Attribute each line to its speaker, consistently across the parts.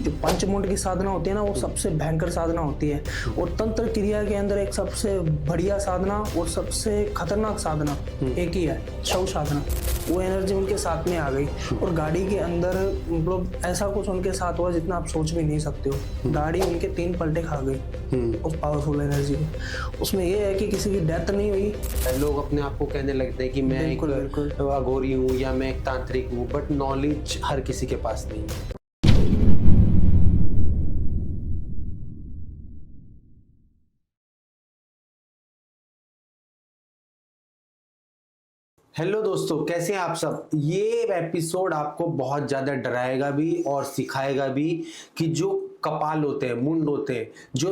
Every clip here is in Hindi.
Speaker 1: जो पंचमुंड की साधना होती है ना, वो सबसे भयंकर साधना होती है। और तंत्र क्रिया के अंदर एक सबसे बढ़िया साधना और सबसे खतरनाक साधना एक ही है, शव साधना। वो एनर्जी उनके साथ में आ गई और गाड़ी के अंदर मतलब ऐसा कुछ उनके साथ हुआ जितना आप सोच भी नहीं सकते हो। गाड़ी उनके 3 पलटे खा गई उस पावरफुल एनर्जी में। उसमें ये है कि किसी की डेथ नहीं हुई।
Speaker 2: लोग अपने आप को कहने लगते हैं कि मैं एक अघोरी हूँ या मैं एक तांत्रिक हूँ, बट नॉलेज हर किसी के पास नहीं है। हेलो दोस्तों, कैसे हैं आप सब। ये एपिसोड आपको बहुत ज़्यादा डराएगा भी और सिखाएगा भी कि जो कपाल होते हैं, मुंड होते हैं, जो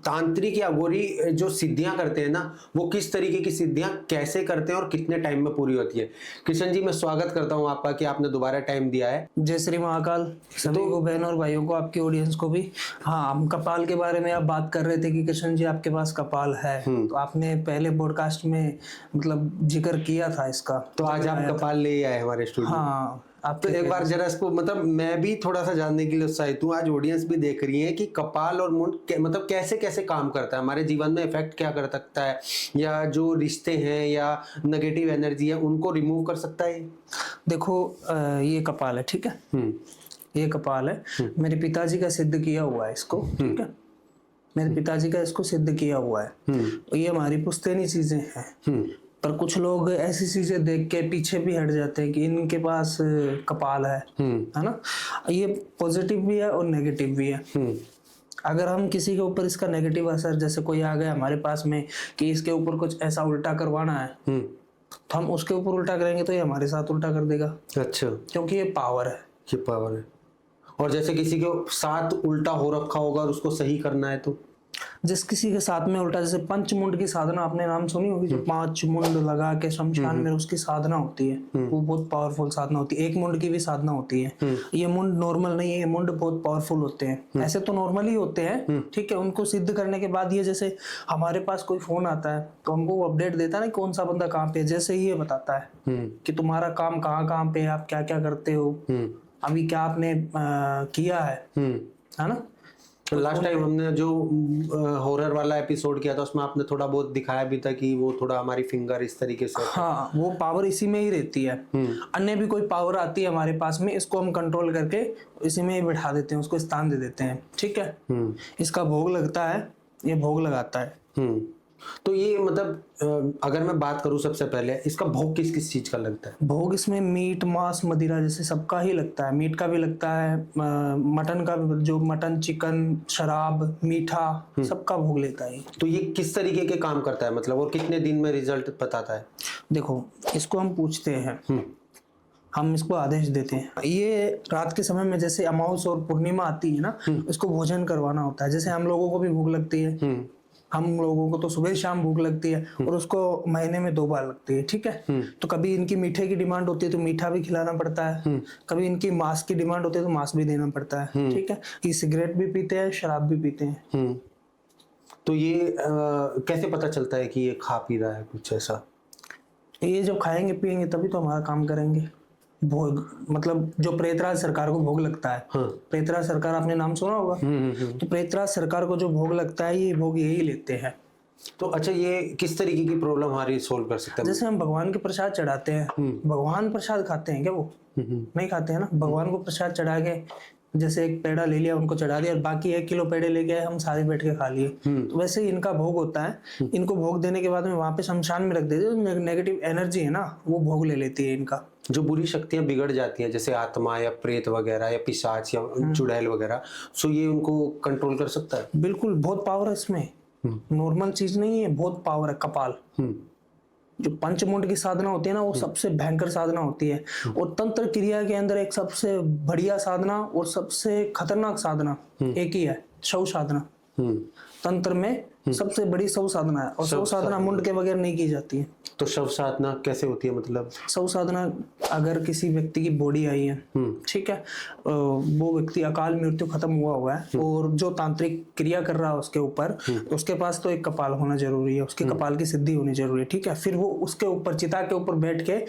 Speaker 2: तांत्रिक या अघोरी जो सिद्धियां करते हैं ना, वो किस तरीके की सिद्धियां कैसे करते हैं और कितने टाइम में पूरी होती है। किशन जी, मैं स्वागत करता हूं आपका कि आपने दोबारा टाइम दिया है।
Speaker 1: जय श्री महाकाल सभी को, बहनों और भाइयों को, आपकी ऑडियंस को भी। हाँ, हम कपाल के बारे में आप बात कर रहे थे कि कृष्ण जी आपके पास कपाल है, तो आपने पहले पॉडकास्ट में मतलब जिक्र किया था इसका,
Speaker 2: तो आज आप कपाल ले आए हमारे स्टूडियो।
Speaker 1: हाँ, आप
Speaker 2: तो एक बार जरा इसको, मतलब मैं भी थोड़ा सा जानने के लिए उत्साहित हूँ, आज ऑडियंस भी देख रही है कि कपाल और मुंड मतलब कैसे कैसे काम करता है, हमारे जीवन में इफेक्ट क्या कर सकता है, या जो रिश्ते हैं या नेगेटिव एनर्जी है उनको रिमूव कर सकता है।
Speaker 1: देखो, ये कपाल है, ठीक है। ये कपाल है, मेरे पिताजी का सिद्ध किया हुआ है इसको, ठीक है। मेरे पिताजी का इसको सिद्ध किया हुआ है। ये हमारी पुश्तैनी चीजें हैं। पर कुछ लोग ऐसी चीजें देख के पीछे भी हट जाते हैं कि इनके पास कपाल है ना। ये पॉजिटिव भी है और नेगेटिव भी है। अगर हम किसी के ऊपर इसका नेगेटिव असर, जैसे कोई आ गया हमारे पास में कि इसके ऊपर कुछ ऐसा उल्टा करवाना है, तो हम उसके ऊपर उल्टा करेंगे तो ये हमारे साथ उल्टा कर देगा।
Speaker 2: अच्छा,
Speaker 1: क्योंकि ये पावर है।
Speaker 2: ये पावर है। और जैसे किसी के साथ उल्टा हो रखा होगा और उसको सही करना है, तो
Speaker 1: जिस किसी के साथ में उल्टा, जैसे पंचमुंड की साधना आपने नाम सुनी होगी, जो 5 मुंड लगा के शमशान में उसकी साधना होती है, वो बहुत पावरफुल साधना होती है। एक मुंड की भी साधना होती है। ये मुंड नॉर्मल नहीं है, ये मुंड बहुत पावरफुल होते हैं। ऐसे तो नॉर्मल ही होते हैं, ठीक है। उनको सिद्ध करने के बाद ये, जैसे हमारे पास कोई फोन आता है तो हमको वो अपडेट देता है ना कौन सा बंदा कहाँ पे है, जैसे ही ये बताता है कि तुम्हारा काम कहाँ कहाँ पे है, आप क्या क्या करते हो, अभी क्या आपने किया है ना।
Speaker 2: लास्ट टाइम हमने जो हॉरर वाला एपिसोड किया था उसमें आपने थोड़ा बहुत दिखाया भी था कि वो थोड़ा हमारी फिंगर इस तरीके से,
Speaker 1: हाँ, वो पावर इसी में ही रहती है। अन्य भी कोई पावर आती है हमारे पास में, इसको हम कंट्रोल करके इसी में ही बैठा देते हैं, उसको स्थान दे देते हैं, ठीक है। इसका भोग लगता है, ये भोग लगाता है।
Speaker 2: तो ये मतलब अगर मैं बात करूं, सबसे पहले इसका भोग किस किस चीज का लगता है।
Speaker 1: भोग इसमें मीट, मांस, मदिरा जैसे सबका ही लगता है। मीट का भी लगता है, मटन का भी, जो मटन, चिकन, शराब, मीठा, सबका भोग लेता है।
Speaker 2: तो ये किस तरीके के काम करता है, मतलब और कितने दिन में रिजल्ट बताता है।
Speaker 1: देखो, इसको हम पूछते हैं, हम इसको आदेश देते हैं। ये रात के समय में जैसे अमावस और पूर्णिमा आती है ना, इसको भोजन करवाना होता है। जैसे हम लोगों को भी भूख लगती है, हम लोगों को तो सुबह शाम भूख लगती है, और उसको महीने में 2 बार लगती है, ठीक है। तो कभी इनकी मीठे की डिमांड होती है तो मीठा भी खिलाना पड़ता है, कभी इनकी मांस की डिमांड होती है तो मांस भी देना पड़ता है, ठीक है। ये सिगरेट भी पीते हैं, शराब भी पीते हैं।
Speaker 2: तो ये कैसे पता चलता है कि ये खा पी रहा है कुछ ऐसा।
Speaker 1: ये जब खाएंगे पिएंगे तभी तो हमारा काम करेंगे। भोग मतलब जो प्रेतराज सरकार को भोग लगता है, प्रेतराज सरकार आपने नाम सुना होगा, तो प्रेतराज सरकार को जो भोग लगता है, ये भोग यही लेते हैं।
Speaker 2: तो अच्छा, ये किस तरीके की प्रॉब्लम हमारी सोल्व कर सकता है।
Speaker 1: जैसे हम भगवान के प्रसाद चढ़ाते हैं, भगवान प्रसाद खाते हैं क्या? वो नहीं खाते हैं ना। भगवान को प्रसाद चढ़ा के, जैसे एक पेड़ा ले लिया, उनको चढ़ा दिया, और बाकी 1 किलो पेड़े लेके आए, हम सारे बैठ के खा लिए, तो वैसे ही इनका भोग होता है। इनको भोग देने के बाद में वहां पे शमशान में रख देते हैं। नेगेटिव एनर्जी है ना, वो भोग ले लेती है इनका। जो
Speaker 2: बुरी शक्तियां बिगड़ जाती हैं, जैसे आत्मा या प्रेत वगैरह या पिशाच या चुड़ैल वगैरह, सो ये उनको कंट्रोल कर सकता है।
Speaker 1: बिल्कुल, बहुत पावर है इसमें, नॉर्मल चीज नहीं है, बहुत पावर है। कपाल, जो पंचमुंड की साधना होती है ना, वो सबसे भयंकर साधना होती है। और तंत्र क्रिया के अंदर एक सबसे बढ़िया साधना और सबसे खतरनाक साधना एक ही है, शव साधना। तंत्र में सबसे बड़ी शव साधना है, और शव साधना मुंड के बगैर नहीं की जाती है।
Speaker 2: तो शव साधना कैसे होती है, मतलब
Speaker 1: शव साधना, अगर किसी व्यक्ति की बॉडी आई है, ठीक है, वो व्यक्ति अकाल मृत्यु खत्म हुआ है, और जो तांत्रिक क्रिया कर रहा है उसके ऊपर, उसके पास तो एक कपाल होना जरूरी है, उसके कपाल की सिद्धि होनी जरूरी है, ठीक है। फिर वो उसके ऊपर, चिता के ऊपर बैठ के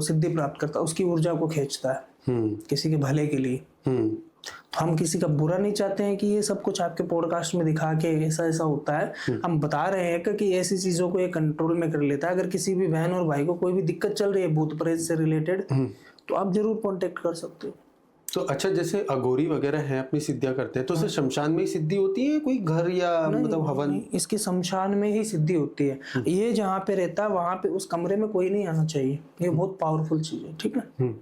Speaker 1: सिद्धि प्राप्त करता है, उसकी ऊर्जा को खींचता है किसी के भले के लिए। तो हम किसी का बुरा नहीं चाहते हैं कि ये सब कुछ आपके पॉडकास्ट में दिखा के ऐसा ऐसा होता है। हम बता रहे हैं कि ऐसी चीजों को ये कंट्रोल में कर लेता है। अगर किसी भी बहन और भाई को कोई भी दिक्कत चल रही है भूत प्रेत से रिलेटेड, तो आप जरूर कांटेक्ट कर सकते हो।
Speaker 2: तो अच्छा, जैसे अघोरी वगैरह हैं अपनी सिद्धियां करते हैं, तो सिर्फ शमशान में ही सिद्धि होती है, कोई घर या मतलब हवन?
Speaker 1: नहीं, इसकी शमशान में ही सिद्धि होती है। ये जहाँ पे रहता है वहां पे उस कमरे में कोई नहीं आना चाहिए। ये बहुत पावरफुल चीज है, ठीक है।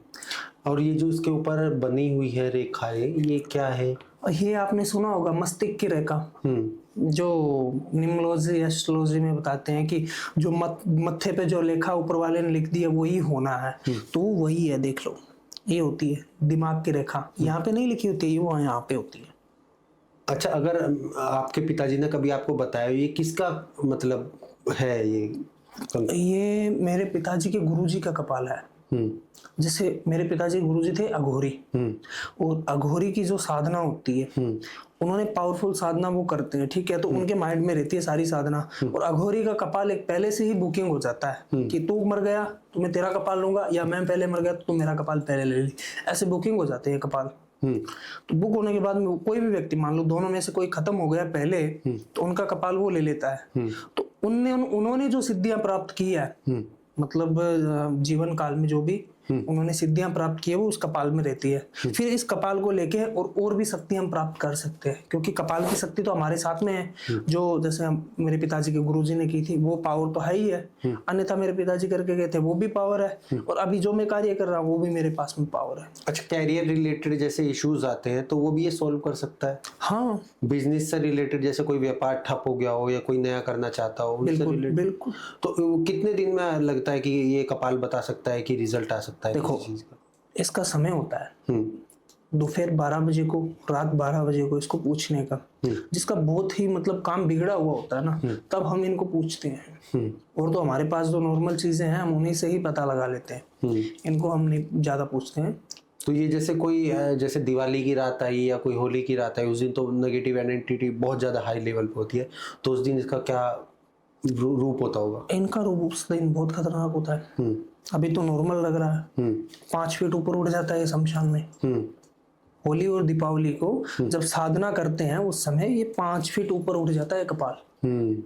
Speaker 2: और ये जो इसके ऊपर बनी हुई है रेखाएं, ये क्या है?
Speaker 1: ये आपने सुना होगा मस्तिष्क की रेखा, जो निम्नोलॉजी एस्ट्रोलॉजी में बताते हैं कि जो मत्थे पे जो लेखा ऊपर वाले ने लिख दिया वही होना है, तो वही है। देख लो, ये होती है दिमाग की रेखा। यहाँ पे नहीं लिखी होती है, वो यहाँ पे होती है।
Speaker 2: अच्छा, अगर आपके पिताजी ने कभी आपको बताया ये किसका मतलब है? ये
Speaker 1: मेरे पिताजी के गुरुजी का कपाल है। जैसे मेरे पिताजी गुरुजी थे अघोरी, और अघोरी की जो साधना होती है, उन्होंने पावरफुल साधना वो करते हैं, ठीक है। तो उनके माइंड में रहती है सारी साधना, और अघोरी का कपाल एक पहले से ही बुकिंग हो जाता है कि तू मर गया तो मैं तेरा कपाल लूंगा, या मैं पहले मर गया तो तू मेरा कपाल पहले ले ली। ऐसे बुकिंग हो जाते हैं कपाल। तो बुक होने के बाद में कोई भी व्यक्ति, मान लो दोनों में से कोई खत्म हो गया पहले, तो उनका कपाल वो ले लेता है। तो उन्होंने जो सिद्धियां प्राप्त की है, मतलब जीवन काल में जो भी उन्होंने सिद्धियां प्राप्त की है, वो उस कपाल में रहती है। फिर इस कपाल को लेके और भी शक्ति हम प्राप्त कर सकते हैं, क्योंकि कपाल की शक्ति तो हमारे साथ में है। जो जैसे मेरे पिताजी के गुरुजी ने की थी, वो पावर तो है ही है। अन्यथा मेरे पिताजी करके गए थे, वो भी पावर है। और अभी जो मैं कार्य कर रहा हूँ, वो भी मेरे पास में पावर है।
Speaker 2: अच्छा, कैरियर रिलेटेड जैसे इश्यूज आते हैं तो वो भी ये सॉल्व कर सकता है?
Speaker 1: हाँ,
Speaker 2: बिजनेस से रिलेटेड, जैसे कोई व्यापार ठप हो गया हो या कोई नया करना चाहता हो,
Speaker 1: बिल्कुल बिल्कुल।
Speaker 2: तो कितने दिन में लगता है कि ये कपाल बता सकता है कि रिजल्ट आ सकता है?
Speaker 1: देखो, इसका समय होता है दोपहर 12 बजे को, रात 12 बजे को इसको पूछने का। जिसका बहुत ही मतलब काम बिगड़ा हुआ होता है ना, तब हम इनको पूछते हैं। और तो हमारे पास जो नॉर्मल चीजें हैं, हम उन्हीं से ही पता लगा लेते हैं। इनको हम नहीं ज्यादा पूछते हैं।
Speaker 2: तो ये जैसे कोई, जैसे दिवाली की रात आई या कोई होली की रात आई, उस दिन तो नेगेटिव एंटिटी बहुत ज्यादा हाई लेवल पे होती है, तो उस दिन इसका क्या रूप होता होगा?
Speaker 1: इनका रूप उस दिन बहुत खतरनाक होता है। अभी तो नॉर्मल लग रहा है, 5 फीट ऊपर उड़ जाता है शमशान में। होली और दीपावली को जब साधना करते हैं, उस समय ये 5 फीट ऊपर उड़ जाता है कपाल।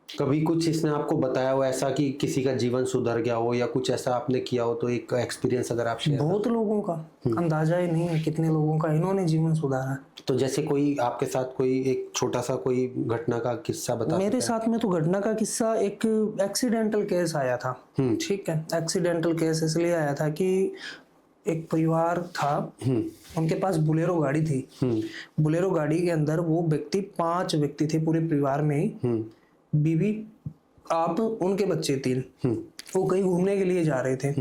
Speaker 2: कभी कुछ इसने आपको बताया हो ऐसा कि किसी का जीवन सुधर गया हो, या कुछ ऐसा आपने किया हो, तो एक एक्सपीरियंस अगर आप शेयर?
Speaker 1: बहुत लोगों का अंदाजा ही नहीं है कितने लोगों का इन्होंने जीवन सुधारा है।
Speaker 2: तो जैसे कोई आपके साथ कोई एक छोटा सा कोई घटना का किस्सा बता?
Speaker 1: मेरे साथ में तो घटना का किस्सा एक एक्सीडेंटल केस आया था, ठीक है। एक्सीडेंटल केस इसलिए आया था कि एक परिवार था, उनके पास बुलेरो गाड़ी थी। बुलेरो गाड़ी के अंदर वो व्यक्ति 5 व्यक्ति थे पूरे परिवार में ही, बीवी, आप, उनके बच्चे 3। वो कहीं घूमने के लिए जा रहे थे,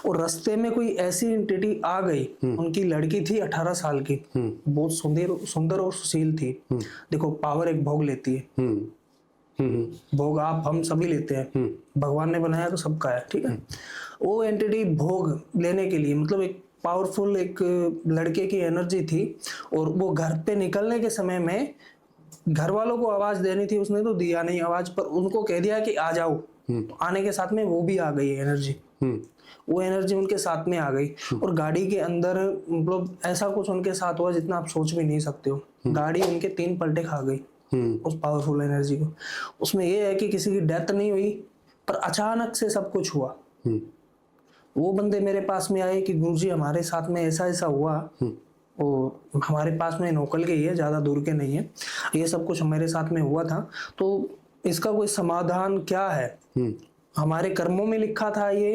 Speaker 1: और रास्ते में कोई ऐसी एंटिटी आ गई। उनकी लड़की थी 18 साल की, बहुत सुंदर और सुशील थी। देखो, पावर एक भोग लेती है। भोग आप हम सभी लेते हैं, भगवान ने बनाया तो सबका है, ठीक है। वो एंटिटी भोग लेने के लिए, मतलब एक पावरफुल एक लड़के की एनर्जी थी, और वो घर पे निकलने के समय में घर वालों को आवाज देनी थी, उसने तो दिया नहीं आवाज, पर उनको कह दिया कि आ जाओ। तो आने के साथ में वो भी आ गई एनर्जी। वो एनर्जी उनके साथ में आ गई, और गाड़ी के अंदर मतलब ऐसा कुछ उनके साथ हुआ जितना आप सोच भी नहीं सकते हो। गाड़ी उनके 3 पलटे खा गई उस पावरफुल एनर्जी को। उसमें ये है कि किसी की डेथ नहीं हुई, पर अचानक से सब कुछ हुआ। वो बंदे मेरे पास में आए कि गुरुजी हमारे साथ में ऐसा ऐसा हुआ, और हमारे पास में नोकल के ही है, ज्यादा दूर के नहीं है, ये सब कुछ हमारे साथ में हुआ था, तो इसका कोई समाधान क्या है? हमारे कर्मों में लिखा था ये,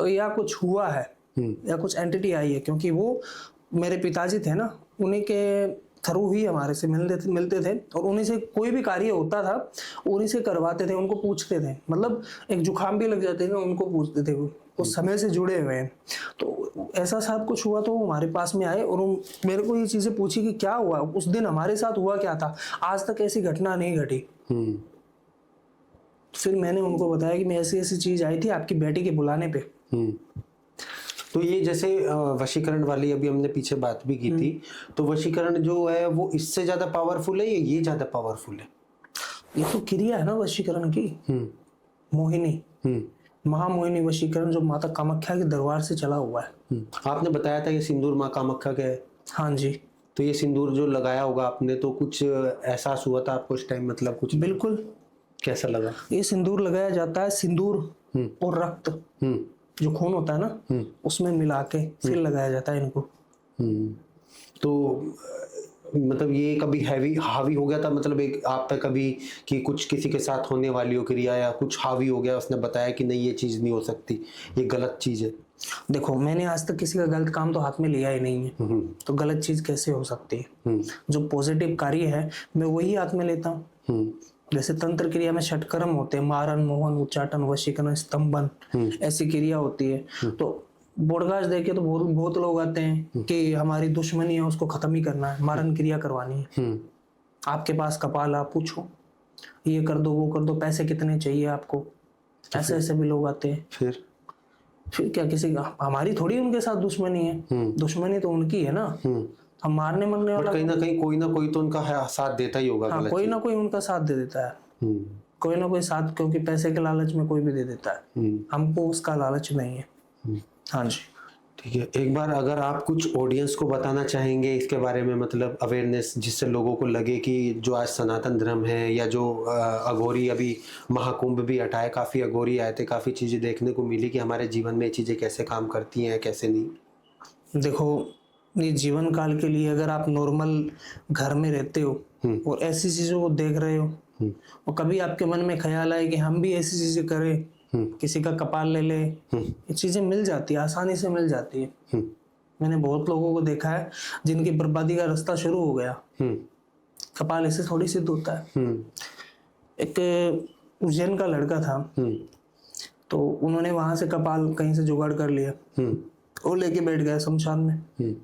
Speaker 1: या कुछ हुआ है, या कुछ एंटिटी आई है? क्योंकि वो मेरे पिताजी थे ना, उन्हीं के थ्रू ही हमारे से मिलते थे, और उन्हीं से कोई भी कार्य होता था उन्हीं से करवाते थे, उनको पूछते थे। मतलब एक जुकाम भी लग जाते थे, उनको पूछते थे, वो उस समय से जुड़े हुए हैं। तो ऐसा सब कुछ हुआ, तो हमारे पास में आए और मेरे को ये चीजें पूछी कि क्या हुआ उस दिन, हमारे साथ हुआ क्या था, आज तक ऐसी घटना नहीं घटी। फिर मैंने उनको बताया कि मैं ऐसी ऐसी चीज आई थी आपकी बेटी के बुलाने पे।
Speaker 2: तो ये जैसे वशीकरण वाली अभी हमने पीछे बात भी की थी, तो वशीकरण जो है वो इससे ज्यादा पावरफुल है या ये ज्यादा पावरफुल है?
Speaker 1: ये तो क्रिया है ना वशीकरण की, मोहिनी। महामोहिनी वशीकरण जो माता कामाख्या के दरबार से चला हुआ है।
Speaker 2: आपने बताया था ये सिंदूर माँ कामाख्या का है।
Speaker 1: हाँ जी,
Speaker 2: तो ये सिंदूर जो लगाया होगा आपने, तो कुछ एहसास हुआ था आपको इस टाइम, मतलब कुछ
Speaker 1: बिल्कुल।
Speaker 2: कैसा लगा?
Speaker 1: ये सिंदूर लगाया जाता है, सिंदूर और रक्त जो खून होता है ना, उसमें मिला के फिर लगाया जाता है इनको।
Speaker 2: तो मतलब ये कभी हावी हो गया था, मतलब एक आप पे कभी कि कुछ किसी के साथ होने वाली हो क्रिया या कुछ हावी हो गया, उसने बताया कि नहीं ये चीज नहीं हो सकती, ये गलत चीज है?
Speaker 1: देखो, मैंने आज तक किसी का गलत काम तो हाथ में लिया ही नहीं है, तो गलत चीज कैसे हो सकती है? जो पॉजिटिव कार्य है मैं वही हाथ में लेता हूँ। जैसे तंत्र क्रिया में षटकर्म होते हैं, मारन, मोहन, उच्चाटन, वशीकरण, स्तंभन, ऐसी क्रिया होती है। तो बोडगाज देखे तो बहुत लोग आते हैं कि हमारी दुश्मनी है, उसको खत्म ही करना है, मारन क्रिया करवानी है। आपके पास कपाल, आप पूछो, ये कर दो, वो कर दो, पैसे कितने चाहिए आपको, ऐसे ऐसे भी लोग आते हैं। फिर क्या, किसी का हमारी थोड़ी उनके साथ दुश्मनी है, दुश्मनी तो उनकी है ना। हम मारने मरने वाला,
Speaker 2: कहीं ना कहीं कोई ना कोई तो उनका साथ देता ही होगा।
Speaker 1: हाँ, कोई ना कोई उनका साथ दे देता है, कोई ना कोई साथ, क्योंकि पैसे के लालच में कोई भी दे देता है, हमको उसका लालच नहीं है। हाँ जी,
Speaker 2: ठीक है। एक बार अगर आप कुछ ऑडियंस को बताना चाहेंगे इसके बारे में, मतलब अवेयरनेस, जिससे लोगों को लगे कि जो आज सनातन धर्म है या जो अघोरी, अभी महाकुंभ भी हटाए, काफ़ी अघोरी आए थे, काफ़ी चीज़ें देखने को मिली कि हमारे जीवन में ये चीज़ें कैसे काम करती हैं, कैसे नहीं।
Speaker 1: देखो, ये जीवन काल के लिए अगर आप नॉर्मल घर में रहते हो और ऐसी चीज़ों को देख रहे हो और कभी आपके मन में ख्याल आए कि हम भी ऐसी चीज़ें करें, किसी का कपाल ले ले, ये चीजें मिल जाती है, आसानी से मिल जाती है। मैंने बहुत लोगों को देखा है जिनकी बर्बादी का रास्ता शुरू हो गया, कपाल ऐसे थोड़ी सिद्ध होता है। एक उज्जैन का लड़का था, तो उन्होंने वहां से कपाल कहीं से जुगाड़ कर लिया और लेके बैठ गया शमशान में।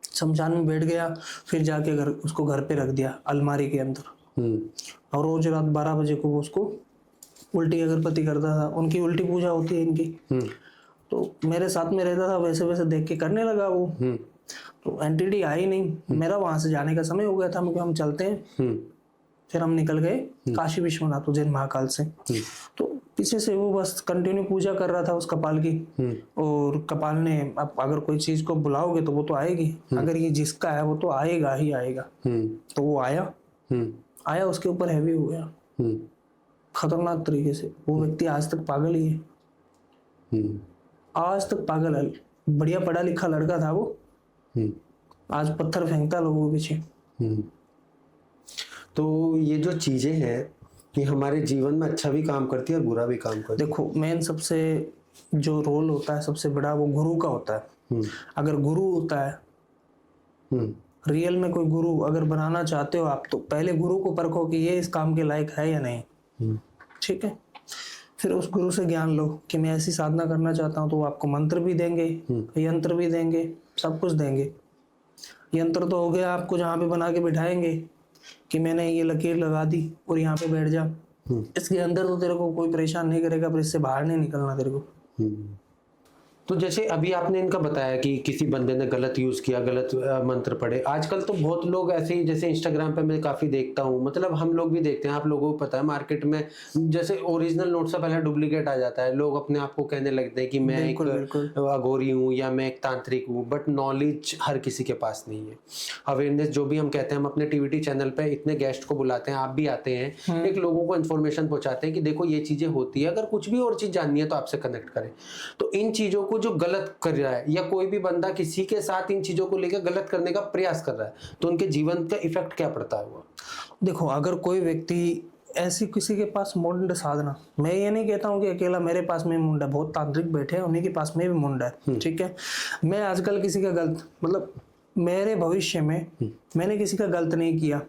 Speaker 1: शमशान में बैठ गया, फिर जाके उसको घर पे रख दिया अलमारी के अंदर, और रोज रात 12 बजे को वो उसको उल्टी अगरबत्ती करता था। उनकी उल्टी पूजा होती है इनकी, तो मेरे साथ में रहता था, वैसे वैसे देख के करने लगा वो। तो एंटिटी आई नहीं, मेरा वहां से जाने का समय हो गया था, मुझे हम चलते हैं। फिर हम निकल गए काशी विश्वनाथ उज्जैन महाकाल से। तो पीछे से वो बस कंटिन्यू पूजा कर रहा था उस कपाल की, और कपाल ने, अब अगर कोई चीज को बुलाओगे तो वो तो आएगी, अगर ये जिसका है वो तो आएगा ही आएगा। तो वो आया, उसके ऊपर हैवी हो गया खतरनाक तरीके से। वो व्यक्ति आज तक पागल ही है, आज तक पागल है। बढ़िया पढ़ा लिखा लड़का था वो, आज पत्थर फेंकता लोगों के पीछे।
Speaker 2: तो ये जो चीजें हैं ये हमारे जीवन में अच्छा भी काम करती है और बुरा भी काम करती है।
Speaker 1: देखो, मेन सबसे जो रोल होता है सबसे बड़ा, वो गुरु का होता है। अगर गुरु होता है, रियल में कोई गुरु अगर बनाना चाहते हो आप, तो पहले गुरु को परखो कि ये इस काम के लायक है या नहीं। ठीक है, फिर उस गुरु से ज्ञान लो कि मैं ऐसी साधना करना चाहता हूँ, तो वो आपको मंत्र भी देंगे, यंत्र भी देंगे, सब कुछ देंगे। यंत्र तो हो गया, आपको जहाँ पे बना के बिठाएंगे कि मैंने ये लकीर लगा दी और यहाँ पे बैठ जा, इसके अंदर तो तेरे को कोई परेशान नहीं करेगा, पर इससे बाहर नहीं निकलना तेरे को।
Speaker 2: तो जैसे अभी आपने इनका बताया कि किसी बंदे ने गलत यूज किया, गलत मंत्र पढ़े, आजकल तो बहुत लोग ऐसे ही, जैसे इंस्टाग्राम पे मैं काफी देखता हूँ, मतलब हम लोग भी देखते हैं, आप लोगों को पता है मार्केट में जैसे ओरिजिनल नोट से पहले डुप्लीकेट आ जाता है, लोग अपने आप को कहने लगते हैं कि मैं एक अघोरी हूँ या मैं एक तांत्रिक हूँ, बट नॉलेज हर किसी के पास नहीं है। अवेयरनेस जो भी हम कहते हैं, हम अपने टीवीटी चैनल पे इतने गेस्ट को बुलाते हैं, आप भी आते हैं, एक लोगों को इन्फॉर्मेशन पहुंचाते हैं कि देखो ये चीजें होती है, अगर कुछ भी और चीज जाननी है तो आपसे कनेक्ट करें। तो इन चीजों को जो गलत कर रहा है या कोई भी बंदा किसी के साथ इन चीजों को लेकर गलत करने का प्रयास कर रहा है, तो उनके जीवन का इफेक्ट क्या पड़ता है? हुआ
Speaker 1: देखो, अगर कोई व्यक्ति ऐसी किसी के पास मुंड साधना, मैं ये नहीं कहता हूँ कि अकेला मेरे पास में मुंड है, बहुत तांत्रिक बैठे हैं उन्हीं के पास में भी मुंड है। ठीक है, मैं आजकल किसी का गलत, मतलब मेरे भविष्य में मैंने किसी का गलत नहीं किया।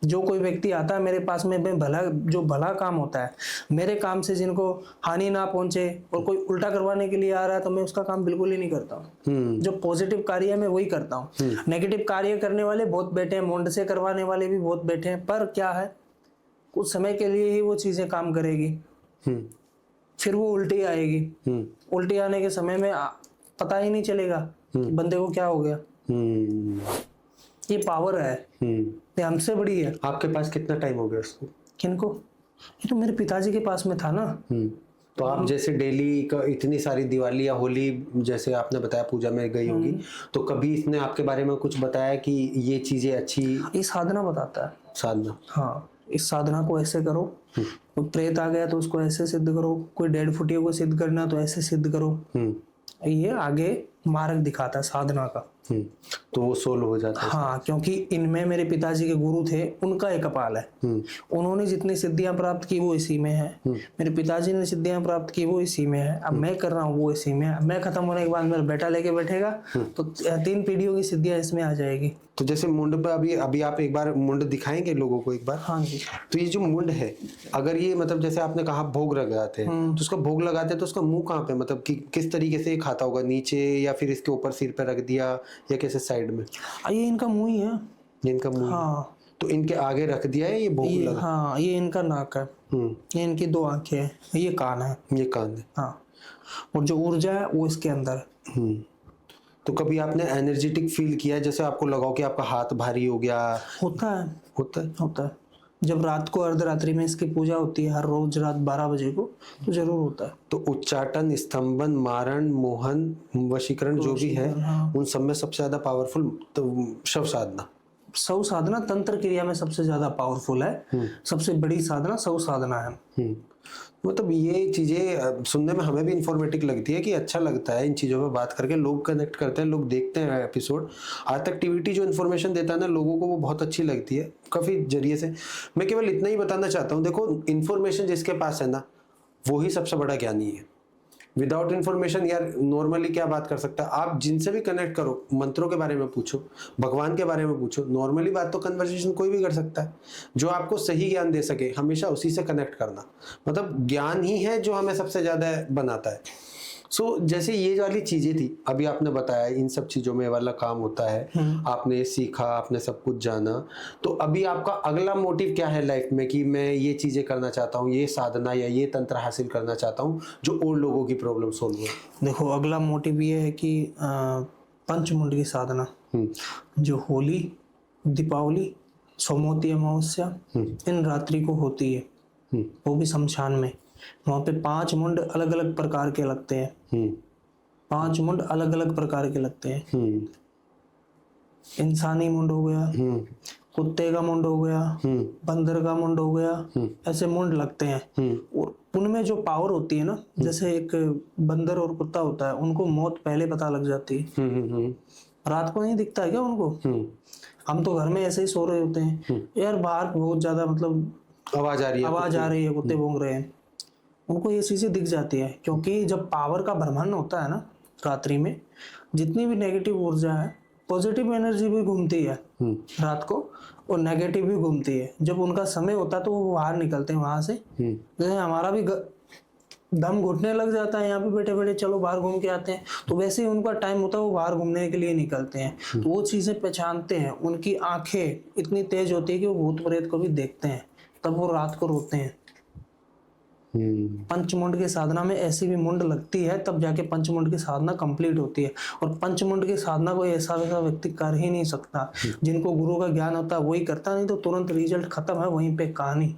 Speaker 1: जो कोई व्यक्ति आता है मेरे पास में, मैं भला, जो भला काम होता है मेरे काम से जिनको हानि ना पहुंचे, और कोई उल्टा करवाने के लिए आ रहा है तो मैं उसका काम बिल्कुल ही नहीं करता हूँ। जो पॉजिटिव कार्य है मैं वही करता हूँ। नेगेटिव कार्य करने वाले बहुत बैठे हैं, मुंड से करवाने वाले भी बहुत बैठे हैं, पर क्या है, कुछ समय के लिए ही वो चीजें काम करेगी, फिर वो उल्टी आएगी। उल्टी आने के समय में पता ही नहीं चलेगा बंदे को क्या हो गया। ये पावर है, ये हमसे बड़ी है।
Speaker 2: आपके पास कितना टाइम हो गया उसको?
Speaker 1: किनको? ये तो मेरे पिताजी के पास में था ना,
Speaker 2: तो आप जैसे डेली इतनी सारी दिवाली या होली जैसे आपने बताया पूजा में गई होगी, तो कभी इसने आपके बारे में कुछ बताया कि ये चीजें अच्छी?
Speaker 1: ये साधना बताता है।
Speaker 2: साधना?
Speaker 1: हाँ, इस साधना को ऐसे करो, कोई प्रेत आ गया तो उसको ऐसे सिद्ध करो, कोई डेड फुटियों को सिद्ध करना तो ऐसे सिद्ध करो। ये आगे मार्ग दिखाता है साधना का।
Speaker 2: तो वो सोल्व हो जाता है।
Speaker 1: हाँ, क्योंकि इनमें मेरे पिताजी के गुरु थे, उनका एक कपाल है। उन्होंने जितनी सिद्धियां प्राप्त की वो इसी में है। मेरे पिताजी ने सिद्धियां प्राप्त की वो इसी में है। अब मैं कर रहा हूँ वो इसी में है। अब मैं खत्म होने के बाद मेरा बेटा लेके बैठेगा तो 3 पीढ़ियों की सिद्धियां इसमें आ जाएगी।
Speaker 2: तो जैसे मुंड पे अभी आप एक बार मुंड दिखाएंगे लोगों को एक बार?
Speaker 1: हाँ जी।
Speaker 2: तो ये जो मुंड है, अगर ये मतलब जैसे आपने कहा भोग लगाते हैं, तो उसका भोग लगाते हैं तो उसका मुंह कहाँ पे, मतलब कि किस तरीके से ये खाता होगा? नीचे या फिर इसके ऊपर सिर पे रख दिया या कैसे साइड में?
Speaker 1: ये इनका मुंह ही है।
Speaker 2: ये इनका मुंह?
Speaker 1: हाँ।
Speaker 2: तो इनके आगे रख दिया है ये भोग लगा?
Speaker 1: हाँ, ये इनका नाक है, ये इनकी 2 आंखें हैं, ये कान है।
Speaker 2: ये कान है।
Speaker 1: हाँ, और जो ऊर्जा है वो इसके अंदर है।
Speaker 2: तो कभी आपने एनर्जेटिक फील किया है, जैसे आपको लगा हो कि आपका हाथ भारी हो गया?
Speaker 1: होता है।
Speaker 2: होता है।
Speaker 1: जब रात को अर्धरात्रि में इसकी पूजा होती है हर रोज रात 12 बजे को, तो जरूर होता है।
Speaker 2: तो उच्चाटन, स्तंभन, मारण, मोहन, वशीकरण जो भी है, उन सब में सबसे ज्यादा पावरफुल तो शव साधना?
Speaker 1: शव साधना तंत्र क्रिया में सबसे ज्यादा पावरफुल है। सबसे बड़ी साधना शव साधना है।
Speaker 2: मतलब ये चीजें सुनने में हमें भी इंफॉर्मेटिव लगती है कि अच्छा लगता है इन चीजों पे बात करके। लोग कनेक्ट करते हैं, लोग देखते हैं एपिसोड। आज तक टीवीटी जो इन्फॉर्मेशन देता है ना लोगों को, वो बहुत अच्छी लगती है काफी जरिए से। मैं केवल इतना ही बताना चाहता हूँ, देखो इन्फॉर्मेशन जिसके पास है ना वो ही सबसे बड़ा ज्ञानी है। विदाउट इन्फॉर्मेशन यार नॉर्मली क्या बात कर सकता है? आप जिनसे भी कनेक्ट करो, मंत्रों के बारे में पूछो, भगवान के बारे में पूछो, नॉर्मली बात तो कन्वर्सेशन कोई भी कर सकता है। जो आपको सही ज्ञान दे सके हमेशा उसी से कनेक्ट करना, मतलब ज्ञान ही है जो हमें सबसे ज्यादा बनाता है। सो जैसे ये वाली चीजें थी, अभी आपने बताया इन सब चीजों में वाला काम होता है, आपने सीखा, आपने सब कुछ जाना, तो अभी आपका अगला मोटिव क्या है लाइफ में कि मैं ये चीजें करना चाहता हूँ, ये साधना या ये तंत्र हासिल करना चाहता हूँ जो और लोगों की प्रॉब्लम सोल्व हो? देखो
Speaker 1: अगला मोटिव ये है कि पंचमुंड की साधना, जो होली, दीपावली, सोमवती अमावस्या इन रात्रि को होती है, वो भी शमशान में। वहाँ पे 5 मुंड अलग अलग प्रकार के लगते हैं। 5 मुंड अलग अलग प्रकार के लगते हैं। इंसानी मुंड हो गया, कुत्ते का मुंड हो गया, बंदर का मुंड हो गया, ऐसे मुंड लगते हैं। और उनमें जो पावर होती है ना, जैसे एक बंदर और कुत्ता होता है, उनको मौत पहले पता लग जाती है। रात को नहीं दिखता है क्या उनको? हम तो घर में ऐसे ही सो रहे होते हैं, यार बाहर बहुत ज्यादा मतलब आवाज आ रही है, कुत्ते भौंक रहे हैं, उनको ये चीजें दिख जाती है। क्योंकि जब पावर का भ्रमण होता है ना रात्रि में, जितनी भी नेगेटिव ऊर्जा है, पॉजिटिव एनर्जी भी घूमती है रात को और नेगेटिव भी घूमती है। जब उनका समय होता है तो वो बाहर निकलते हैं वहां से। जैसे हमारा भी दम घुटने लग जाता है यहाँ पे बैठे बैठे, चलो बाहर घूम के आते हैं, तो वैसे ही उनका टाइम होता है, वो बाहर घूमने के लिए निकलते हैं। तो वो चीजें पहचानते हैं, उनकी आंखें इतनी तेज होती है कि वो भूत प्रेत को भी देखते हैं, तब वो रात को रोते हैं। पंचमुंड की साधना में ऐसी भी मुंड लगती है, तब जाके पंचमुंड की साधना कंप्लीट होती है। और पंचमुंड की साधना कोई ऐसा वैसा व्यक्ति कर ही नहीं सकता। जिनको गुरु का ज्ञान होता है वही करता, नहीं तो तुरंत रिजल्ट खत्म है वहीं पे कहानी।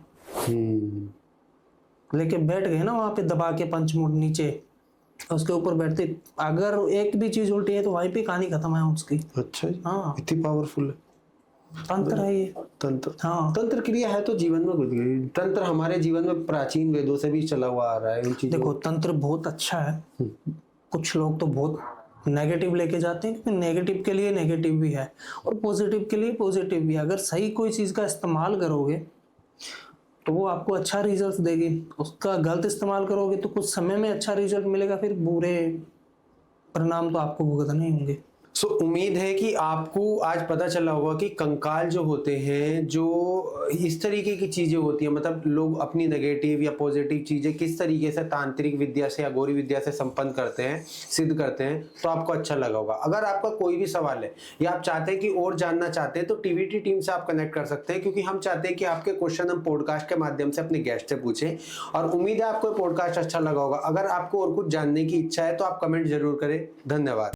Speaker 1: लेके बैठ गए ना वहां पे दबा के पंचमुंड नीचे, उसके ऊपर बैठते, अगर एक भी चीज उल्टी है तो वहीं पे कहानी खत्म है उसकी। अच्छा, हाँ, इतनी पावरफुल है तंत्र है ये। तंत्र, हाँ, तंत्र क्रिया है तो जीवन में, तंत्र हमारे जीवन में प्राचीन वेदों से भी चला हुआ आ रहा है। देखो तंत्र बहुत अच्छा है, कुछ लोग तो बहुत नेगेटिव लेके जाते हैं, क्योंकि नेगेटिव के लिए नेगेटिव भी है और पॉजिटिव के लिए पॉजिटिव भी है। अगर सही कोई चीज का इस्तेमाल करोगे तो वो आपको अच्छा रिजल्ट देगी, उसका गलत इस्तेमाल करोगे तो कुछ समय में अच्छा रिजल्ट मिलेगा, फिर बुरे परिणाम तो आपको भुगतने होंगे। सो उम्मीद है कि आपको आज पता चला होगा कि कंकाल जो होते हैं, जो इस तरीके की चीजें होती हैं, मतलब लोग अपनी नेगेटिव या पॉजिटिव चीजें किस तरीके से तांत्रिक विद्या से या गौरी विद्या से संपन्न करते हैं, सिद्ध करते हैं, तो आपको अच्छा लगा होगा। अगर आपका कोई भी सवाल है या आप चाहते हैं कि और जानना चाहते हैं, तो टीवीटी टीम से आप कनेक्ट कर सकते हैं, क्योंकि हम चाहते हैं कि आपके क्वेश्चन हम पॉडकास्ट के माध्यम से अपने गेस्ट से पूछें। और उम्मीद है आपको पॉडकास्ट अच्छा लगा होगा। अगर आपको और कुछ जानने की इच्छा है तो आप कमेंट जरूर करें। धन्यवाद।